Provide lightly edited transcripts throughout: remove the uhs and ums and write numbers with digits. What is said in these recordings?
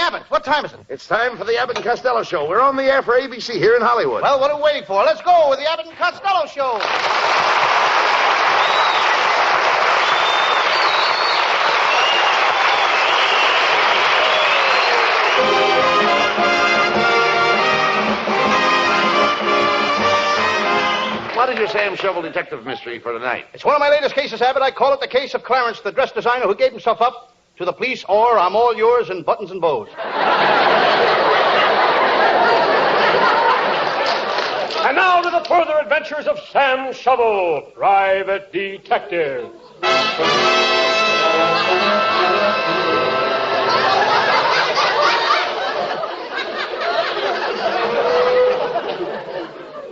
Abbott. What time is it? It's time for the Abbott and Costello Show. We're on the air for ABC here in Hollywood. Well, what are we waiting for? Let's go with the Abbott and Costello Show. What is your Sam Shovel detective mystery for tonight? It's one of my latest cases, Abbott. I call it the case of Clarence, the dress designer who gave himself up to the police, or I'm all yours in buttons and bows. And now to the further adventures of Sam Shovel, private detective.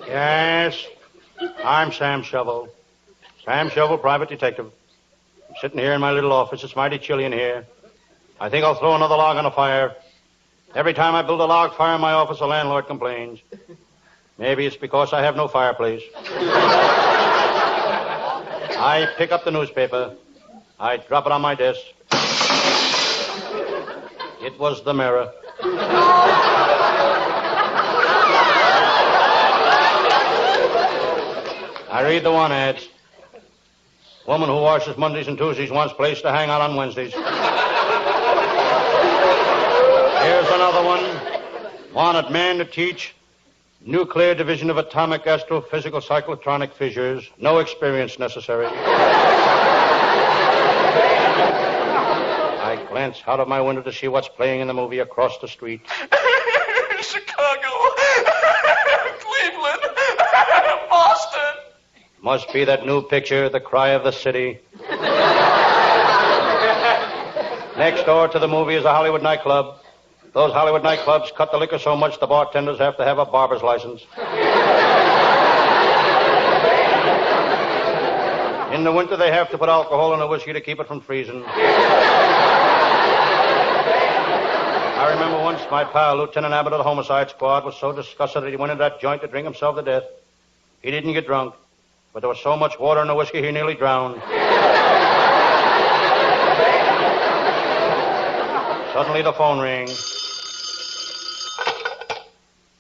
Yes, I'm Sam Shovel. Sam Shovel, private detective. I'm sitting here in my little office. It's mighty chilly in here. I think I'll throw another log on the fire. Every time I build a log fire in my office, the landlord complains. Maybe it's because I have no fireplace. I pick up the newspaper. I drop it on my desk. It was the Mirror. I read the one ads. Woman who washes Mondays and Tuesdays wants place to hang out on Wednesdays. Here's another one. Wanted man to teach nuclear division of atomic astrophysical cyclotronic fissures. No experience necessary. I glance out of my window to see what's playing in the movie across the street. Chicago. Cleveland. Boston. Must be that new picture, The Cry of the City. Next door to the movie is a Hollywood nightclub. Those Hollywood nightclubs cut the liquor so much the bartenders have to have a barber's license. In the winter, they have to put alcohol in the whiskey to keep it from freezing. I remember once my pal, Lieutenant Abbott of the Homicide Squad, was so disgusted that he went into that joint to drink himself to death. He didn't get drunk, but there was so much water in the whiskey he nearly drowned. Suddenly the phone rings.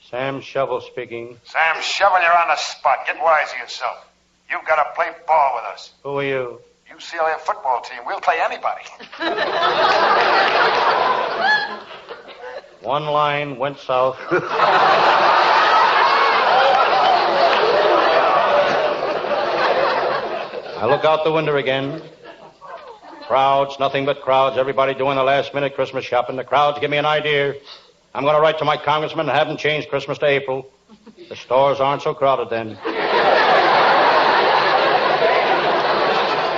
Sam Shovel speaking. Sam Shovel, you're on the spot. Get wise to yourself. You've got to play ball with us. Who are you? UCLA football team. We'll play anybody. One line went south. I look out the window again. Crowds, nothing but crowds. Everybody doing the last-minute Christmas shopping. The crowds give me an idea. I'm going to write to my congressman and have him change Christmas to April. The stores aren't so crowded then.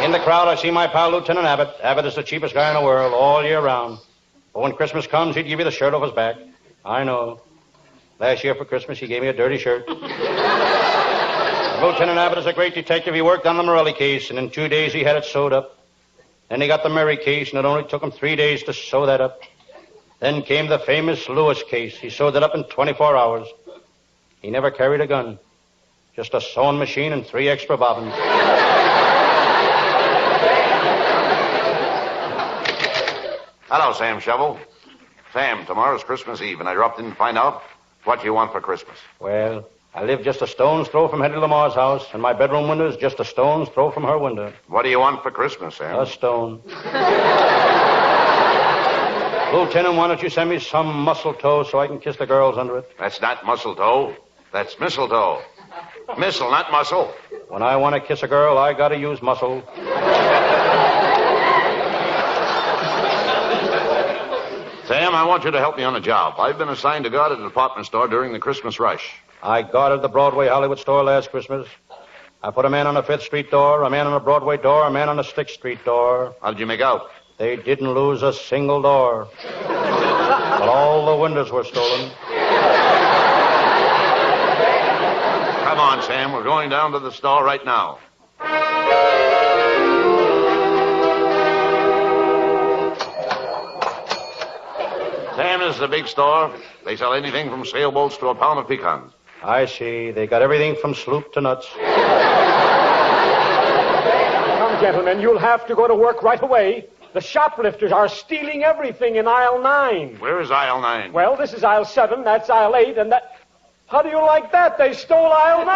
In the crowd, I see my pal, Lieutenant Abbott. Abbott is the cheapest guy in the world, all year round. But when Christmas comes, he'd give you the shirt off his back. I know. Last year for Christmas, he gave me a dirty shirt. Lieutenant Abbott is a great detective. He worked on the Morelli case, and in 2 days he had it sewed up. Then he got the Murray case, and it only took him 3 days to sew that up. Then came the famous Lewis case. He sewed it up in 24 hours. He never carried a gun. Just a sewing machine and 3 extra bobbins. Hello, Sam Shovel. Sam, tomorrow's Christmas Eve, and I dropped in to find out what you want for Christmas. Well, I live just a stone's throw from Hetty Lamar's house, and my bedroom window is just a stone's throw from her window. What do you want for Christmas, Sam? A stone. Lieutenant, why don't you send me some mistletoe so I can kiss the girls under it? That's not mistletoe. That's mistletoe. Missile, not muscle. When I want to kiss a girl, I gotta use muscle. Sam, I want you to help me on a job. I've been assigned to guard a department store during the Christmas rush. I guarded the Broadway Hollywood store last Christmas. I put a man on the 5th Street door, a man on the Broadway door, a man on the 6th Street door. How did you make out? They didn't lose a single door. But all the windows were stolen. Come on, Sam. We're going down to the store right now. Sam, this is a big store. They sell anything from sailboats to a pound of pecans. I see. They got everything from sloop to nuts. Come, gentlemen, you'll have to go to work right away. The shoplifters are stealing everything in aisle 9. Where is aisle 9? Well, this is aisle 7, that's aisle 8, and that... How do you like that? They stole aisle 9. I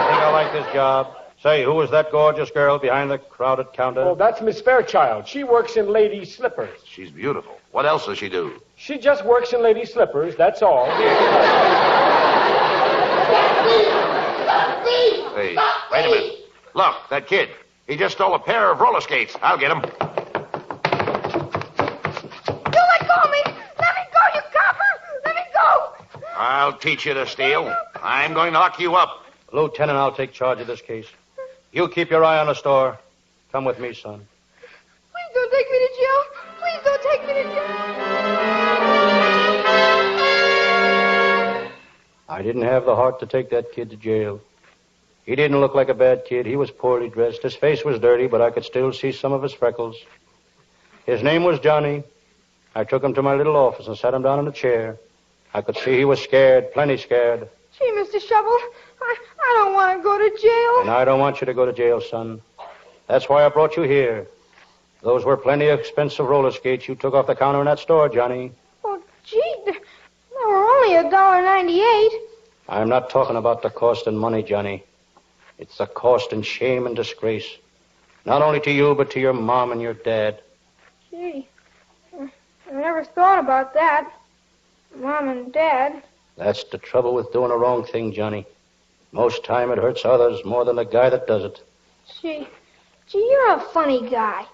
think I like this job. Say, who is that gorgeous girl behind the crowded counter? Oh, that's Miss Fairchild. She works in ladies' slippers. She's beautiful. What else does she do? She just works in ladies' slippers, that's all. Hey, wait a minute. Look, that kid. He just stole a pair of roller skates. I'll get him. You let go of me! Let me go, you copper! Let me go! I'll teach you to steal. I'm going to lock you up. Lieutenant, I'll take charge of this case. You keep your eye on the store. Come with me, son. Please don't take me to jail. Please don't take me to jail. I didn't have the heart to take that kid to jail. He didn't look like a bad kid. He was poorly dressed. His face was dirty, but I could still see some of his freckles. His name was Johnny. I took him to my little office and sat him down in a chair. I could see he was scared, plenty scared. Gee, Mr. Shovel, I don't want to go to jail. And I don't want you to go to jail, son. That's why I brought you here. Those were plenty expensive roller skates you took off the counter in that store, Johnny. Oh, gee, they were only $1.98. I'm not talking about the cost in money, Johnny. It's the cost in shame and disgrace. Not only to you, but to your mom and your dad. Gee, I never thought about that. Mom and Dad. That's the trouble with doing a wrong thing, Johnny. Most time it hurts others more than the guy that does it. Gee, you're a funny guy.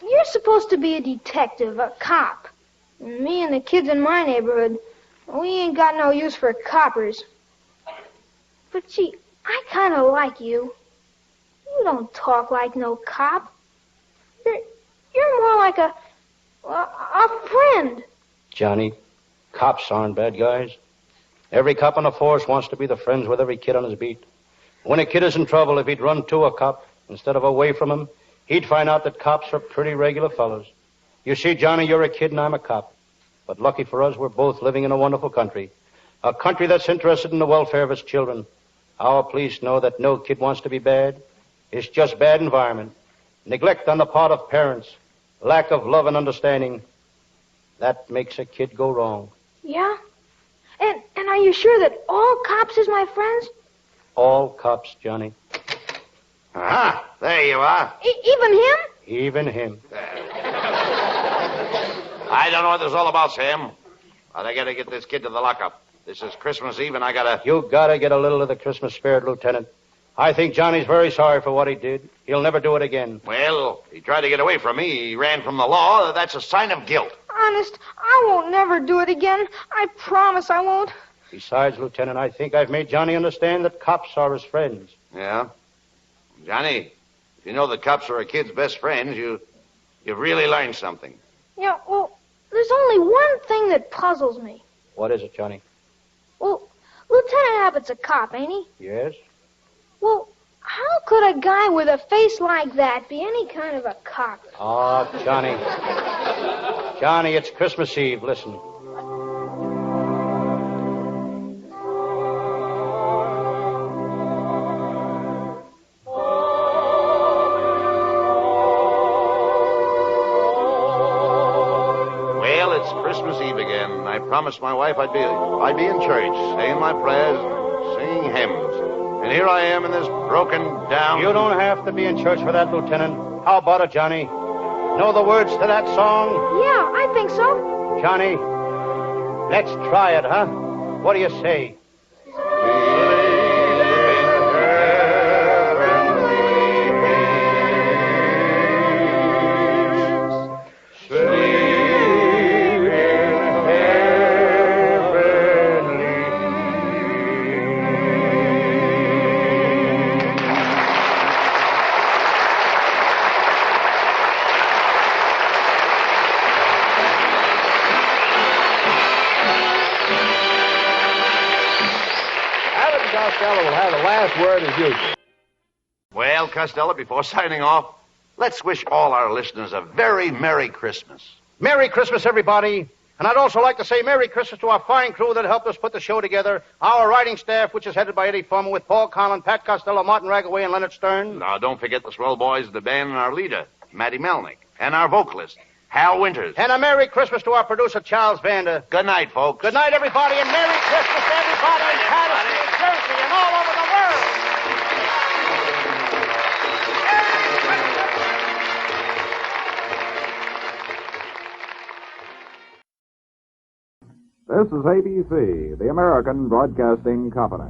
You're supposed to be a detective, a cop. And me and the kids in my neighborhood, we ain't got no use for coppers. But gee, I kind of like you. You don't talk like no cop. You're more like a friend. Johnny, cops aren't bad guys. Every cop on the force wants to be the friends with every kid on his beat. When a kid is in trouble, if he'd run to a cop instead of away from him, he'd find out that cops are pretty regular fellows. You see, Johnny, you're a kid and I'm a cop. But lucky for us, we're both living in a wonderful country. A country that's interested in the welfare of its children. Our police know that no kid wants to be bad. It's just bad environment. Neglect on the part of parents. Lack of love and understanding. That makes a kid go wrong. Yeah? And are you sure that all cops is my friends? All cops, Johnny. Aha, there you are. Even him? Even him. I don't know what this is all about, Sam. But I gotta get this kid to the lockup. This is Christmas Eve, and I gotta... You gotta get a little of the Christmas spirit, Lieutenant. I think Johnny's very sorry for what he did. He'll never do it again. Well, he tried to get away from me. He ran from the law. That's a sign of guilt. Honest, I won't never do it again. I promise I won't. Besides, Lieutenant, I think I've made Johnny understand that cops are his friends. Yeah? Johnny, if you know that cops are a kid's best friends, you've really learned something. Yeah, well, there's only one thing that puzzles me. What is it, Johnny? Well, Lieutenant Abbott's a cop, ain't he? Yes? Well, how could a guy with a face like that be any kind of a cop? Oh, Johnny. Johnny, it's Christmas Eve. Listen. Well, it's Christmas Eve again. I promised my wife I'd be in church, saying my prayers, singing hymns. And here I am in this broken down... You don't have to be in church for that, Lieutenant. How about it, Johnny? Know the words to that song? Yeah, I think so. Johnny, let's try it, huh? What do you say? Abbott Costello will have the last word as usual. Well, Costello, before signing off, let's wish all our listeners a very Merry Christmas. Merry Christmas, everybody. And I'd also like to say Merry Christmas to our fine crew that helped us put the show together. Our writing staff, which is headed by Eddie Foreman, with Paul Conlon, Pat Costello, Martin Ragaway, and Leonard Stern. Now, don't forget the swell boys of the band and our leader, Matty Melnick, and our vocalist, Hal Winters. And a Merry Christmas to our producer, Charles Vander. Good night, folks. Good night, everybody, and Merry Christmas to everybody in Patterson, New Jersey, and all over the world. This is ABC, the American Broadcasting Company.